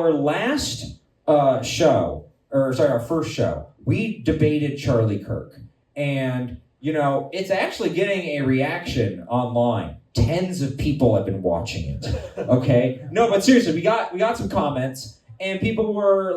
our last our first show, we debated Charlie Kirk. And, it's actually getting a reaction online. Tens of people have been watching it. Okay? No, but seriously, we got some comments, and people were,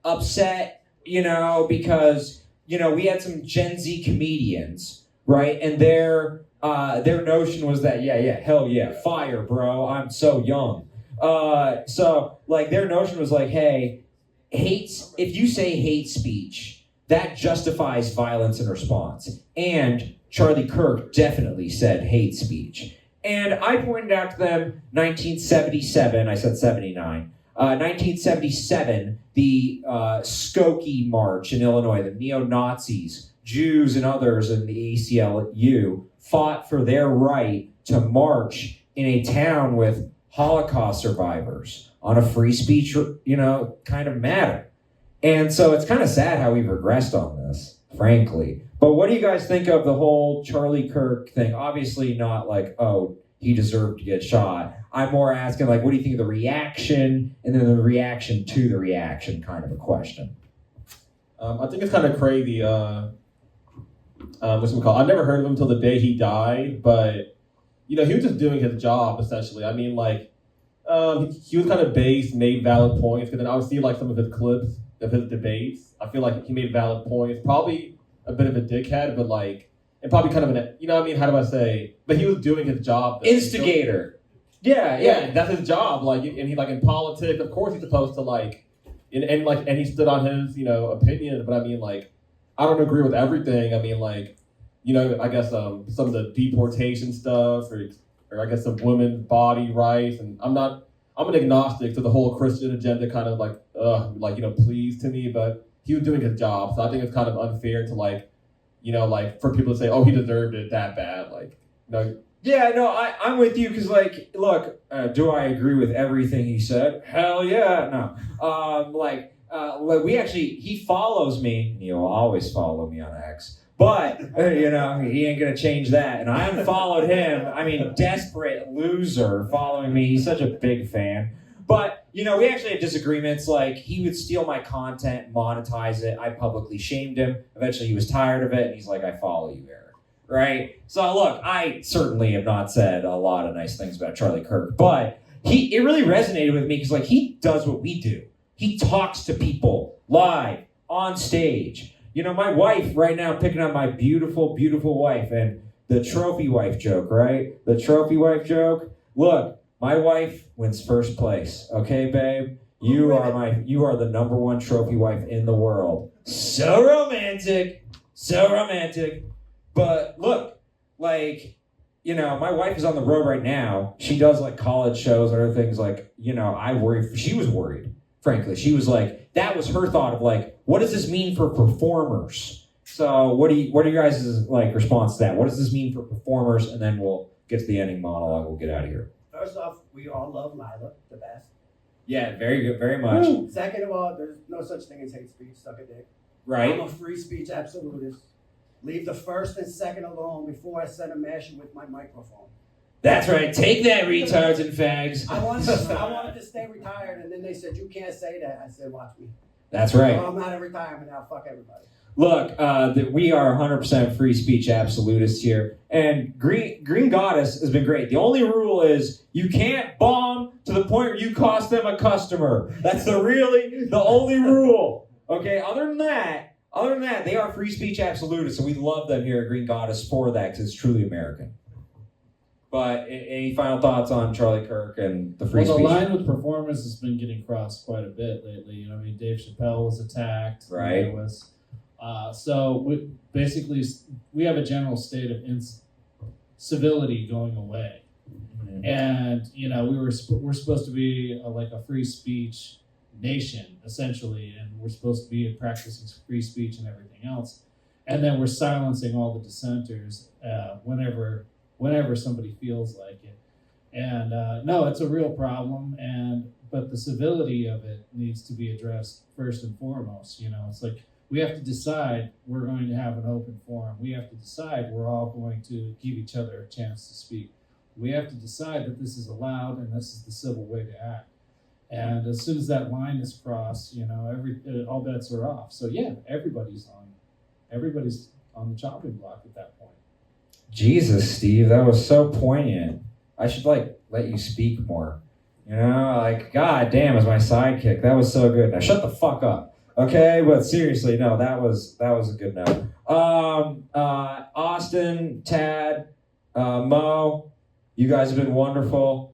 upset, because, we had some Gen Z comedians, right? And their notion was that, hell yeah, fire, bro, I'm so young. Their notion was hey, if you say hate speech, that justifies violence in response. And Charlie Kirk definitely said hate speech. And I pointed out to them 1977, I said 79, 1977, the Skokie March in Illinois, the neo-Nazis, Jews and others in the ACLU fought for their right to march in a town with Holocaust survivors on a free speech, kind of matter. And so it's kind of sad how we've regressed on this, frankly. But what do you guys think of the whole Charlie Kirk thing? Obviously not he deserved to get shot. I'm more asking, what do you think of the reaction and then the reaction to the reaction kind of a question? I think it's kind of crazy. I've never heard of him until the day he died, but, he was just doing his job, essentially. I mean, he was kind of based, made valid points, because then I would see, some of his clips of his debates. I feel like he made valid points. Probably a bit of a dickhead, but, and probably kind of how do I say? But he was doing his job. Instigator. Yeah, that's his job. And he, in politics, of course he's supposed to, and he stood on his, opinion, but I mean, I don't agree with everything. I mean, I guess some of the deportation stuff, or I guess some women's body rights, and I'm an agnostic to the whole Christian agenda, kind of pleased to me, but he was doing his job, so I think it's kind of unfair to for people to say, oh, he deserved it that bad, Yeah, no, I'm with you, because, look, do I agree with everything he said? Hell yeah, no. He follows me, and he'll always follow me on X, but, he ain't gonna change that, and I unfollowed him. I mean, desperate loser following me. He's such a big fan. But, we actually had disagreements. He would steal my content, monetize it. I publicly shamed him. Eventually, he was tired of it, and he's like, I follow you, Eric. Right? So, look, I certainly have not said a lot of nice things about Charlie Kirk, but it really resonated with me, because, he does what we do. He talks to people live, on stage. My wife right now, picking up my beautiful, beautiful wife, and the trophy wife joke, right? The trophy wife joke. Look, my wife wins first place. Okay, babe? You are the number one trophy wife in the world. So romantic. So romantic. But look, my wife is on the road right now. She does college shows and other things. I worry. She was worried, frankly. She was that was her thought of what does this mean for performers? So what are you guys' response to that? What does this mean for performers? And then we'll get to the ending monologue. We'll get out of here. First off, we all love Lila the best. Yeah, very good, very much. Woo. Second of all, there's no such thing as hate speech. Suck a dick. Right. I'm a free speech absolutist. Leave the first and second alone before I send a mashing with my microphone. That's right. Take that, retards and fags. I wanted to stay retired, and then they said, you can't say that. I said, watch me. That's right. Well, I'm not in retirement now. Fuck everybody. Look, we are 100% free speech absolutists here. And Green Goddess has been great. The only rule is you can't bomb to the point where you cost them a customer. That's the only rule. Okay, other than that, they are free speech absolutists, and we love them here at Green Goddess for that, because it's truly American. But any final thoughts on Charlie Kirk and the free speech? Well, the line with performers has been getting crossed quite a bit lately. Dave Chappelle was attacked. Right. There was, so we have a general state of civility going away. Mm-hmm. And, we're supposed to be a free speech nation, essentially, and we're supposed to be practicing free speech and everything else. And then we're silencing all the dissenters whenever somebody feels like it. And no, it's a real problem, but the civility of it needs to be addressed first and foremost. It's we have to decide we're going to have an open forum. We have to decide we're all going to give each other a chance to speak. We have to decide that this is allowed and this is the civil way to act. And as soon as that line is crossed, all bets are off. So yeah, everybody's on the chopping block at that point. Jesus, Steve, that was so poignant. I should let you speak more. God damn, as my sidekick, that was so good. Now shut the fuck up, okay? But seriously, no, that was a good note. Austin, Tad, Mo, you guys have been wonderful.